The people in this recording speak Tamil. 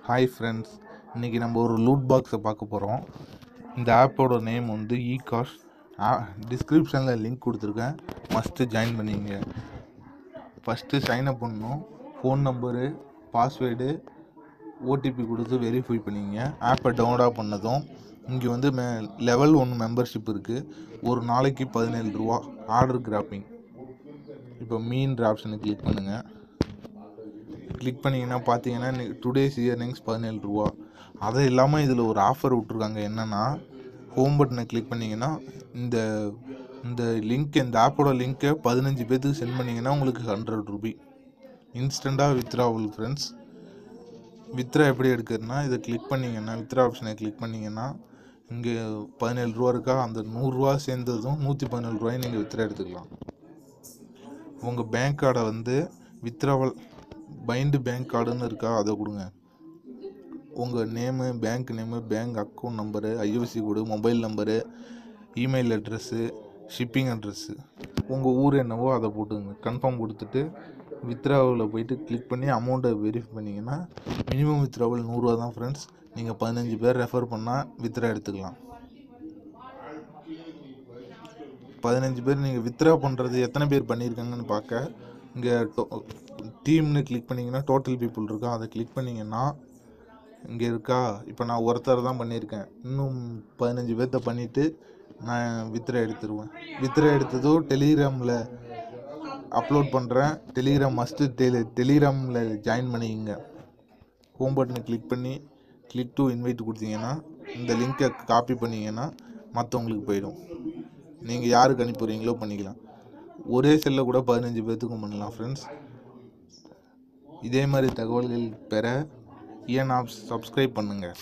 ஹாய் ஃப்ரெண்ட்ஸ், இன்றைக்கி நம்ம ஒரு லூட் பாக்ஸை பார்க்க போகிறோம். இந்த ஆப்போட நேம் வந்து இகாஷ். டிஸ்கிரிப்ஷனில் லிங்க் கொடுத்துருக்கேன், மஸ்ட்டு ஜாயின் பண்ணிங்க. ஃபஸ்ட்டு சைன்அப் பண்ணணும். ஃபோன் நம்பரு, பாஸ்வேர்டு, ஓடிபி கொடுத்து வெரிஃபை பண்ணிங்க. ஆப்பை டவுன்லோட் பண்ணதும் இங்கே வந்து லெவல் 1 மெம்பர்ஷிப் இருக்குது. ஒரு நாளைக்கு 17 ரூபா. Order cropping. இப்போ மீன்ற ஆப்ஷனை கிளிக் பண்ணுங்கள். கிளிக் பண்ணிங்கன்னா பார்த்தீங்கன்னா டுடேஸ் இயர்னிங்ஸ் 17 ரூபா. அது இல்லாமல் இதில் ஒரு ஆஃபர் விட்ருக்காங்க. என்னென்னா, ஹோம் பட்டனை கிளிக் பண்ணிங்கன்னா இந்த லிங்க், இந்த ஆப்போட லிங்க்கை 15 பேர்த்துக்கு சென்ட் பண்ணிங்கன்னா உங்களுக்கு 100 ரூபி இன்ஸ்டண்ட்டாக வித்ராவல் ஃப்ரெண்ட்ஸ். வித்ரா எப்படி எடுக்கிறதுனா, இதை கிளிக் பண்ணிங்கன்னா, வித்ரா ஆப்ஷனை கிளிக் பண்ணிங்கன்னா இங்கே 17 ரூபா இருக்கா, அந்த 100 ரூபா சேர்ந்ததும் 117 ரூபாயும் நீங்கள் வித்ரா எடுத்துக்கலாம். உங்கள் பேங்க் கார்டை வந்து வித்ராவல் பைண்டு பேங்க் கார்டுன்னு இருக்கா, அதை கொடுங்க. உங்கள் name, bank name, bank account number, IFSC கோடு, mobile number, email address, shipping address, உங்கள் ஊர் என்னவோ அதை போட்டுங்க. கன்ஃபார்ம் கொடுத்துட்டு வித்ராவில் போயிட்டு கிளிக் பண்ணி அமௌண்ட்டை வெரிஃபை பண்ணிங்கன்னா மினிமம் வித்ராவல் 100 ரூபா தான் ஃப்ரெண்ட்ஸ். நீங்கள் 15 பேர் ரெஃபர் பண்ணால் வித்ரா எடுத்துக்கலாம். 15 பேர் நீங்கள் வித்ரா பண்ணுறது எத்தனை பேர் பண்ணியிருக்காங்கன்னு பார்க்க இங்கே டீம்னு கிளிக் பண்ணிங்கன்னா டோட்டல் பீப்புள் இருக்கா, அதை கிளிக் பண்ணிங்கன்னா இங்கே இருக்கா. இப்போ நான் ஒருத்தர் தான் பண்ணியிருக்கேன். இன்னும் 15 பேர்த்த பண்ணிவிட்டு நான் வித்ரா எடுத்துருவேன். வித்ரா எடுத்ததும் டெலிகிராமில் அப்லோட் பண்ணுறேன். டெலிகிராம் மஸ்ட்டு டெலிகிராமில் ஜாயின் பண்ணிக்கங்க. ஹோம் பட்டனை கிளிக் பண்ணி கிளிக் டு இன்வைட் கொடுத்தீங்கன்னா இந்த லிங்க்கை காப்பி பண்ணிங்கன்னா மற்றவங்களுக்கு போயிடும். நீங்கள் யாருக்கு அனுப்பிடுறீங்களோ பண்ணிக்கலாம். ஒரே செல்லில் கூட 15 பேர்த்துக்கும் பண்ணலாம் ஃப்ரெண்ட்ஸ். இதே மாதிரி தகவல்கள் பெற EN Ops சப்ஸ்கிரைப் பண்ணுங்கள்.